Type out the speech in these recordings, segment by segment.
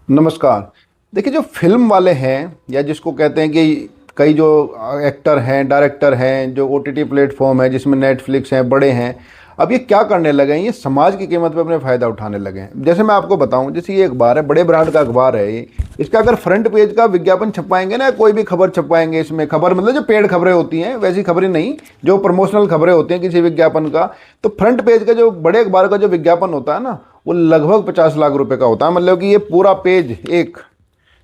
नमस्कार। देखिए, जो फ़िल्म वाले हैं या जिसको कहते हैं कि कई जो एक्टर हैं, डायरेक्टर हैं, जो ओटीटी प्लेटफ़ॉर्म है जिसमें नेटफ्लिक्स हैं, बड़े हैं, अब ये क्या करने लगे हैं, ये समाज की कीमत पे अपने फ़ायदा उठाने लगे हैं। जैसे मैं आपको बताऊं, जैसे ये अखबार है, बड़े ब्रांड का अखबार है ये, इसका अगर फ्रंट पेज का विज्ञापन छपवाएंगे ना, कोई भी खबर छपवाएंगे, इसमें खबर मतलब जो पेड खबरें होती हैं वैसी खबरें नहीं, जो प्रमोशनल खबरें होती हैं किसी विज्ञापन का, तो फ्रंट पेज का जो बड़े अखबार का जो विज्ञापन होता है ना, वो लगभग 50 लाख रुपए का होता है। मतलब कि ये पूरा पेज एक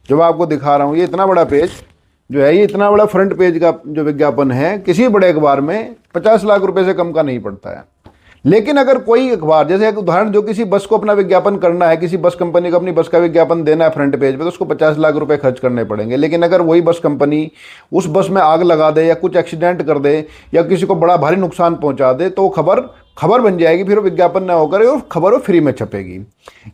जो मैं आपको दिखा रहा हूँ, ये इतना बड़ा पेज जो है, ये इतना बड़ा फ्रंट पेज का जो विज्ञापन है किसी बड़े अखबार में 50 लाख रुपए से कम का नहीं पड़ता है। लेकिन अगर कोई अखबार, जैसे एक उदाहरण, जो किसी बस को अपना विज्ञापन करना है, किसी बस कंपनी को अपनी बस का विज्ञापन देना है फ्रंट पेज पे, तो उसको 50 लाख रुपए खर्च करने पड़ेंगे। लेकिन अगर वही बस कंपनी उस बस में आग लगा दे या कुछ एक्सीडेंट कर दे या किसी को बड़ा भारी नुकसान पहुंचा दे, तो खबर खबर बन जाएगी, फिर वो विज्ञापन ना होकर और खबर वो फ्री में छपेगी।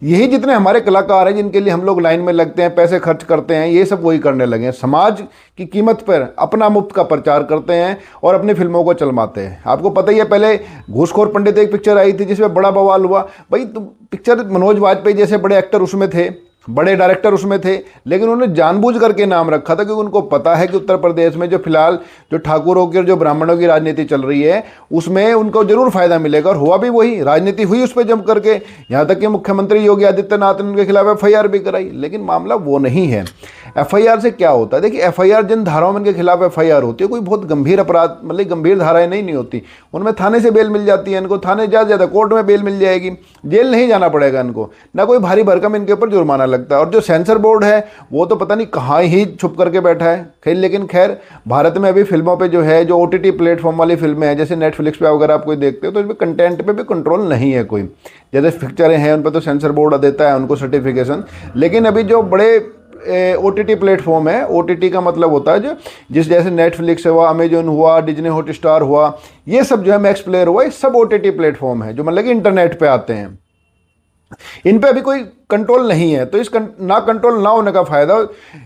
यही जितने हमारे कलाकार हैं जिनके लिए हम लोग लाइन में लगते हैं, पैसे खर्च करते हैं, ये सब वही करने लगे हैं। समाज की कीमत पर अपना मुफ्त का प्रचार करते हैं और अपनी फिल्मों को चलवाते हैं। आपको पता ही है, पहले घूसखोर पंडित एक पिक्चर आई थी जिसमें बड़ा बवाल हुआ। भाई तो पिक्चर मनोज वाजपेयी जैसे बड़े एक्टर उसमें थे, बड़े डायरेक्टर उसमें थे, लेकिन उन्होंने जानबूझ करके नाम रखा था क्योंकि उनको पता है कि उत्तर प्रदेश में जो फिलहाल जो ठाकुरों की और जो ब्राह्मणों की राजनीति चल रही है उसमें उनको जरूर फायदा मिलेगा। और हुआ भी वही, राजनीति हुई उस पर जम करके, यहाँ तक कि मुख्यमंत्री योगी आदित्यनाथ ने उनके खिलाफ एफआईआर भी कराई। लेकिन मामला वो नहीं है। एफआईआर से क्या होता है? देखिए, एफआईआर जिन धाराओं में इनके खिलाफ एफआईआर होती है, कोई बहुत गंभीर अपराध, मतलब गंभीर धाराएं नहीं होती, उनमें थाने से बेल मिल जाती है इनको, थाने ज़्यादा कोर्ट में बेल मिल जाएगी, जेल नहीं जाना पड़ेगा इनको, ना कोई भारी भरकम इनके ऊपर जुर्माना लगता है। और जो सेंसर बोर्ड है वो तो पता नहीं कहाँ ही छुप करके बैठा है। खैर, लेकिन खैर, भारत में अभी फिल्मों पे जो है, जो ओटीटी प्लेटफॉर्म वाली फिल्में हैं, जैसे नेटफ्लिक्स पे अगर आप कोई देखते हो, तो इसमें कंटेंट पे भी कंट्रोल नहीं है कोई। जैसे पिक्चरें हैं उन पर तो सेंसर बोर्ड देता है उनको सर्टिफिकेशन, लेकिन अभी जो बड़े ओटीटी प्लेटफॉर्म है, ओटीटी का मतलब होता है जो जिस जैसे नेटफ्लिक्स हुआ, अमेजोन हुआ, डिज्नी हॉटस्टार हुआ, ये सब जो है, मैक्स प्लेयर हुआ, ये सब ओटीटी प्लेटफॉर्म है जो मतलब कि इंटरनेट पे आते हैं। इन पे अभी कोई कंट्रोल नहीं है। तो इस ना कंट्रोल ना होने का फ़ायदा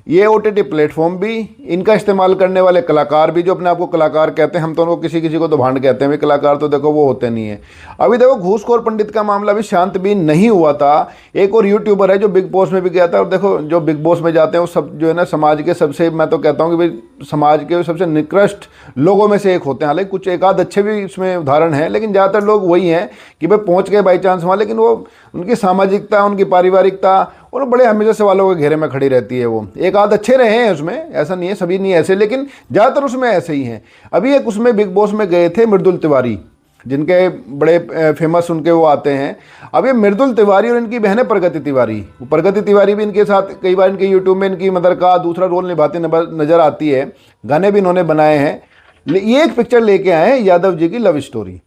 ये ओटीटी प्लेटफॉर्म भी, इनका इस्तेमाल करने वाले कलाकार भी, जो अपने आप को कलाकार कहते हैं, हम तो उनको किसी किसी को तो भांड कहते हैं, वे कलाकार तो देखो वो होते नहीं है। अभी देखो, घूसखोर पंडित का मामला भी शांत भी नहीं हुआ था। एक और यूट्यूबर है जो बिग बॉस में भी गया था, और देखो जो बिग बॉस में जाते हैं वो सब जो है ना, समाज के सबसे, मैं तो कहता हूँ कि भाई समाज के सबसे निकृष्ट लोगों में से एक होते हैं। हालांकि कुछ एक आध अच्छे भी इसमें उदाहरण हैं, लेकिन ज़्यादातर लोग वही हैं कि भाई पहुँच गए बाई चांस वहाँ, लेकिन वो उनकी सामाजिकता, उनकी पारिवारिकता और बड़े हमेशा सवालों के घेरे में खड़ी रहती है। वो एक आध अच्छे रहे हैं उसमें, ऐसा नहीं है, सभी नहीं ऐसे, लेकिन ज़्यादातर उसमें ऐसे ही हैं। अभी एक उसमें बिग बॉस में गए थे मृदुल तिवारी, जिनके बड़े फेमस उनके वो आते हैं। अब ये मृदुल तिवारी और इनकी बहन है प्रगति तिवारी, प्रगति तिवारी भी इनके साथ कई बार इनके यूट्यूब में इनकी मदर का दूसरा रोल निभाती नजर आती है, गाने भी इन्होंने बनाए हैं। ये एक पिक्चर लेके आए हैं, यादव जी की लव स्टोरी।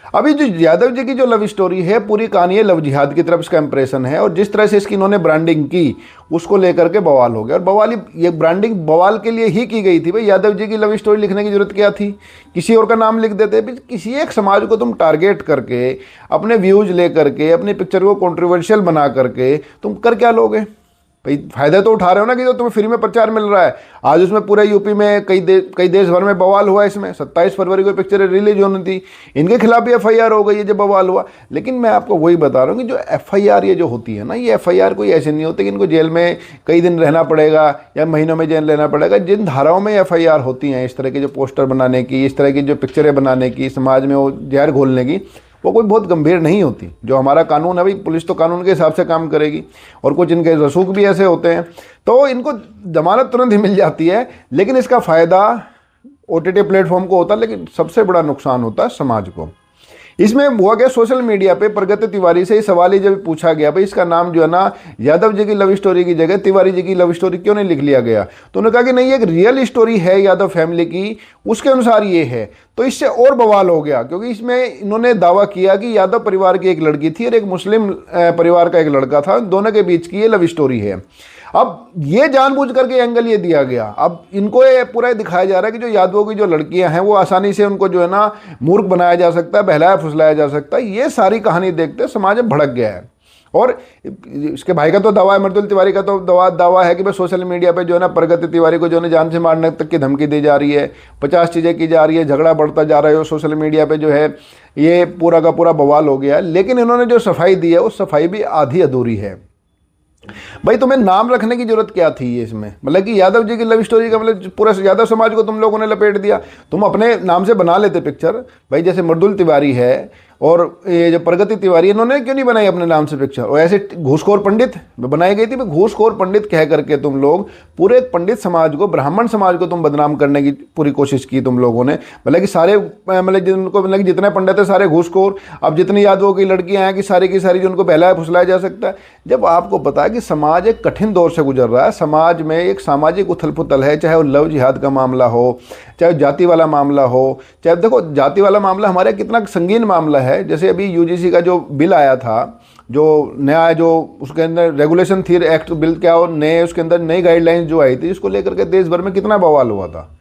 अभी जो यादव जी की जो लव स्टोरी है, पूरी कहानी है लव जिहाद की तरफ इसका इंप्रेशन है, और जिस तरह से इसकी इन्होंने ब्रांडिंग की उसको लेकर के बवाल हो गया। और बवाल, ये ब्रांडिंग बवाल के लिए ही की गई थी। भाई यादव जी की लव स्टोरी लिखने की जरूरत क्या थी? किसी और का नाम लिख देते। किसी एक समाज को तुम टारगेट करके, अपने व्यूज ले करके, अपनी पिक्चर को कंट्रोवर्शियल बना करके तुम कर क्या लोगे? भाई फायदा तो उठा रहे हो ना, कि जो तुम्हें फ्री में प्रचार मिल रहा है। आज उसमें पूरे यूपी में कई देश भर में बवाल हुआ। इसमें 27 फरवरी को पिक्चर रिलीज होनी थी, इनके खिलाफ भी एफआईआर हो गई है जब बवाल हुआ। लेकिन मैं आपको वही बता रहा हूँ कि जो एफआईआर ये जो होती है ना, ये एफआईआर कोई ऐसे नहीं होती कि इनको जेल में कई दिन रहना पड़ेगा या महीनों में जेल लेना पड़ेगा। जिन धाराओं में एफआईआर होती हैं, इस तरह के जो पोस्टर बनाने की, इस तरह की जो पिक्चरें बनाने की, समाज में वो जहर घोलने की, वो कोई बहुत गंभीर नहीं होती। जो हमारा कानून है, भाई पुलिस तो कानून के हिसाब से काम करेगी, और कुछ इनके रसूख भी ऐसे होते हैं, तो इनको जमानत तुरंत ही मिल जाती है। लेकिन इसका फ़ायदा ओटीटी प्लेटफॉर्म को होता है, लेकिन सबसे बड़ा नुकसान होता है समाज को। इसमें हुआ क्या, सोशल मीडिया पे प्रगति तिवारी से सवाल ही जब पूछा गया, भाई इसका नाम जो है ना, यादव जी की लव स्टोरी की जगह तिवारी जी की लव स्टोरी क्यों नहीं लिख लिया गया? तो उन्होंने कहा कि नहीं, एक रियल स्टोरी है यादव फैमिली की, उसके अनुसार ये है। तो इससे और बवाल हो गया, क्योंकि इसमें इन्होंने दावा किया कि यादव परिवार की एक लड़की थी और एक मुस्लिम परिवार का एक लड़का था, दोनों के बीच की ये लव स्टोरी है। अब ये जानबूझ करके एंगल ये दिया गया। अब इनको ये पूरा दिखाया जा रहा है कि जो यादवों की जो लड़कियां हैं वो आसानी से उनको जो है ना मूर्ख बनाया जा सकता है, बहलाया फुसलाया जा सकता है। ये सारी कहानी देखते समाज में भड़क गया है। और इसके भाई का तो दावा है, मृदुल तिवारी का तो दावा है कि भाई सोशल मीडिया पे जो है ना प्रगति तिवारी को जो है जान से मारने तक की धमकी दी जा रही है, 50 चीज़ें की जा रही है, झगड़ा बढ़ता जा रहा है, सोशल मीडिया पे जो है ये पूरा का पूरा बवाल हो गया है। लेकिन इन्होंने जो सफाई दी है, वो सफाई भी आधी अधूरी है। भाई तुम्हें नाम रखने की जरूरत क्या थी इसमें, मतलब कि यादव जी की लव स्टोरी का मतलब पूरा यादव समाज को तुम लोगों ने लपेट दिया। तुम अपने नाम से बना लेते पिक्चर, भाई जैसे मर्दुल तिवारी है और ये जो प्रगति तिवारी, इन्होंने क्यों नहीं बनाई अपने नाम से पिक्चर। और ऐसे घूसखोर पंडित बनाई गई थी, घूसखोर पंडित कह करके तुम लोग पूरे पंडित समाज को, ब्राह्मण समाज को तुम बदनाम करने की पूरी कोशिश की तुम लोगों ने। मतलब कि सारे मतलब जिनको मतलब कि जितने पंडित है सारे घूसखोर। अब जितनी यादवों की लड़कियां हैं कि सारी की सारी जो उनको बहलाया फुसलाया जा सकता है। जब आपको पता है कि समाज एक कठिन दौर से गुजर रहा है, समाज में एक सामाजिक उथल पुथल है, चाहे वो लव जिहाद का मामला हो, चाहे जाति वाला मामला हो, चाहे देखो जाति वाला मामला हमारे कितना संगीन मामला है। जैसे अभी यूजीसी का जो बिल आया था, जो नया जो उसके अंदर रेगुलेशन थी, एक्ट बिल क्या हो नए, उसके अंदर नई गाइडलाइंस जो आई थी, इसको लेकर के देश भर में कितना बवाल हुआ था।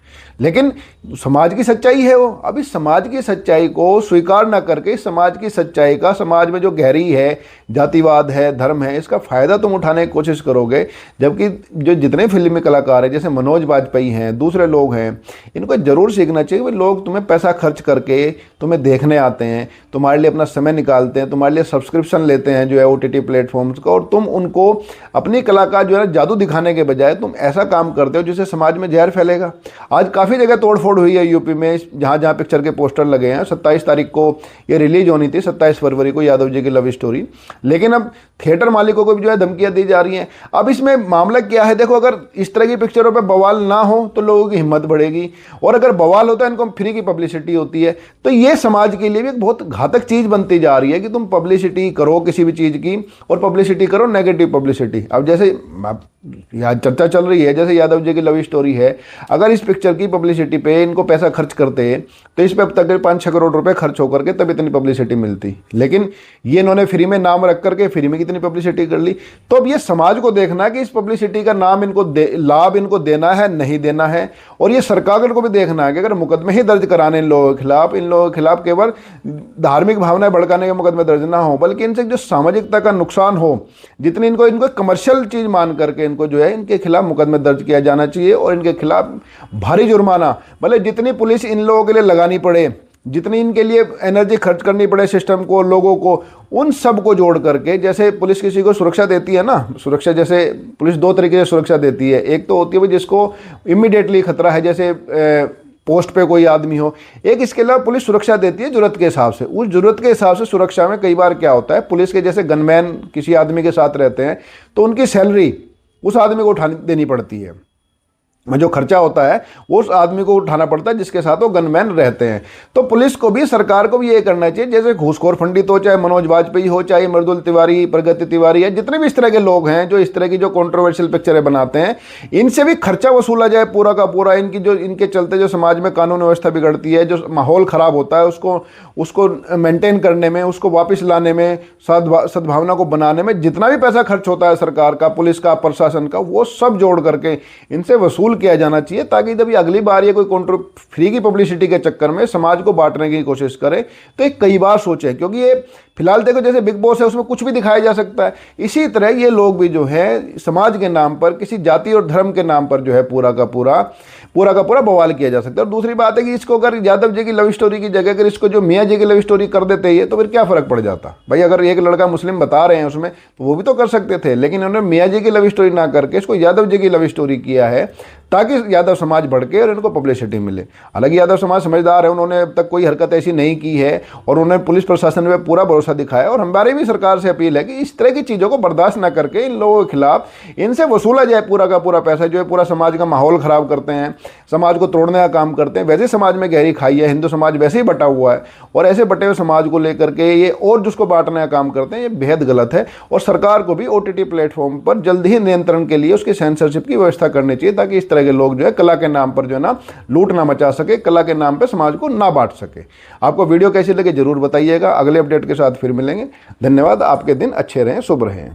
लेकिन समाज की सच्चाई है वो। अब इस समाज की सच्चाई को स्वीकार ना करके, समाज की सच्चाई का, समाज में जो गहरी है, जातिवाद है, धर्म है, इसका फायदा तुम उठाने की कोशिश करोगे। जबकि जो जितने फिल्मी कलाकार हैं, जैसे मनोज बाजपेयी हैं, दूसरे लोग हैं, इनको जरूर सीखना चाहिए। भाई लोग तुम्हें पैसा खर्च करके तुम्हें देखने आते हैं, तुम्हारे लिए अपना समय निकालते हैं, तुम्हारे लिए सब्सक्रिप्शन लेते हैं जो है OTT प्लेटफॉर्म्स का, और तुम उनको अपनी कला का जो है जादू दिखाने के बजाय तुम ऐसा काम करते हो जिससे समाज में जहर फैलेगा। आज काफ़ी जगह तोड़फोड़ हुई है यूपी में, जहाँ जहाँ पिक्चर के पोस्टर लगे हैं। 27 तारीख को ये रिलीज होनी थी, 27 फरवरी को, यादव जी की लव स्टोरी। लेकिन अब थिएटर मालिकों को भी जो है धमकियां दी जा रही हैं। अब इसमें मामला क्या है, देखो अगर इस तरह की पिक्चरों पे बवाल ना हो तो लोगों की हिम्मत बढ़ेगी, और अगर बवाल होता है, इनको फ्री की पब्लिसिटी होती है, तो ये समाज के लिए भी एक बहुत घातक चीज़ बनती जा रही है कि तुम पब्लिसिटी करो किसी भी चीज़ की, और पब्लिसिटी करो नेगेटिव पब्लिसिटी। अब जैसे यहाँ चर्चा चल रही है, जैसे यादव जी की लव स्टोरी है, अगर इस पिक्चर की पब्लिसिटी पे इनको पैसा खर्च करते तो इस पे अब तक 5-6 करोड़ रुपए खर्च होकर के तब इतनी पब्लिसिटी मिलती। लेकिन ये इन्होंने फ्री में नाम रख करके फ्री में कितनी पब्लिसिटी कर ली। तो अब ये समाज को देखना कि इस पब्लिसिटी का नाम इनको लाभ इनको देना है नहीं देना है, और ये सरकार को भी देखना है कि अगर मुकदमे ही दर्ज कराने इन लोगों के खिलाफ केवल धार्मिक भावनाएं भड़काने के मुकदमे दर्ज ना हो, बल्कि इनसे जो सामाजिकता का नुकसान हो, जितनी इनको कमर्शियल चीज मान करके इनको जो है इनके खिलाफ मुकदमे दर्ज किया जाना चाहिए, और इनके खिलाफ भारी जुर्माना, मतलब जितनी पुलिस इन लोगों के लिए लगानी पड़े, जितनी इनके लिए एनर्जी खर्च करनी पड़े सिस्टम को, लोगों को, उन सब को जोड़ करके, जैसे पुलिस किसी को सुरक्षा देती है ना, सुरक्षा जैसे पुलिस दो तरीके से सुरक्षा देती है। एक तो होती है जिसको इमीडिएटली खतरा है, जैसे पोस्ट पे कोई आदमी हो। एक इसके अलावा पुलिस सुरक्षा देती है जरूरत के हिसाब से। उस जरूरत के हिसाब से सुरक्षा में कई बार क्या होता है, पुलिस के जैसे गनमैन किसी आदमी के साथ रहते हैं तो उनकी सैलरी उस आदमी को उठानी देनी पड़ती है, जो खर्चा होता है वो उस आदमी को उठाना पड़ता है जिसके साथ वो गनमैन रहते हैं। तो पुलिस को भी, सरकार को भी ये करना चाहिए, जैसे घूसखोर पंडित हो, चाहे मनोज बाजपेयी हो, चाहे मर्दुल तिवारी, प्रगति तिवारी है, जितने भी इस तरह के लोग हैं जो इस तरह की जो कंट्रोवर्शियल पिक्चरें बनाते हैं, इनसे भी खर्चा वसूला जाए पूरा का पूरा। इनके चलते जो समाज में कानून व्यवस्था बिगड़ती है, जो माहौल खराब होता है, उसको मेंटेन करने में, उसको वापस लाने में, सद्भावना को बनाने में जितना भी पैसा खर्च होता है सरकार का, पुलिस का, प्रशासन का, वो सब जोड़ करके इनसे वसूल किया जाना चाहिए, ताकि जब ये अगली बार ये कोई फ्री की पब्लिसिटी के चक्कर में समाज को बांटने की कोशिश करे तो एक कई बार सोचे। क्योंकि ये फिलहाल देखो जैसे बिग बॉस है, उसमें कुछ भी दिखाया जा सकता है, इसी तरह ये लोग भी जो है समाज के नाम पर, किसी जाति और धर्म के नाम पर जो है पूरा का पूरा बवाल किया जा सकता है। और दूसरी बात है कि इसको अगर यादव जी की लव स्टोरी की जगह अगर इसको जो मियाँ जी की लव स्टोरी कर देते हैं तो फिर क्या फर्क पड़ जाता भाई। अगर एक लड़का मुस्लिम बता रहे हैं उसमें तो वो भी तो कर सकते थे, लेकिन उन्होंने मियाँ जी की लव स्टोरी ना करके इसको यादव जी की लव स्टोरी किया है ताकि यादव समाज भड़के और इनको पब्लिसिटी मिले। हालांकि यादव समाज समझदार है, उन्होंने अब तक कोई हरकत ऐसी नहीं की है और उन्होंने पुलिस प्रशासन में पूरा भरोसा दिखाया। और हमारी भी सरकार से अपील है कि इस तरह की चीज़ों को बर्दाश्त ना करके इन लोगों के खिलाफ इनसे वसूला जाए पूरा का पूरा पैसा, जो है पूरा समाज का माहौल ख़राब करते हैं, समाज को तोड़ने का काम करते हैं। वैसे समाज में गहरी खाई है, हिंदू समाज वैसे ही बटा हुआ है, और ऐसे बटे हुए समाज को लेकर के ये और जिसको बांटने का काम करते हैं, ये बेहद गलत है। और सरकार को भी OTT प्लेटफॉर्म पर जल्द ही नियंत्रण के लिए उसकी सेंसरशिप की व्यवस्था करनी चाहिए, ताकि इस तरह के लोग जो है कला के नाम पर जो है ना लूट ना मचा सके, कला के नाम पर समाज को ना बांट सके। आपको वीडियो कैसी लगे जरूर बताइएगा। अगले अपडेट के साथ फिर मिलेंगे। धन्यवाद। आपके दिन अच्छे रहें, शुभ रहें।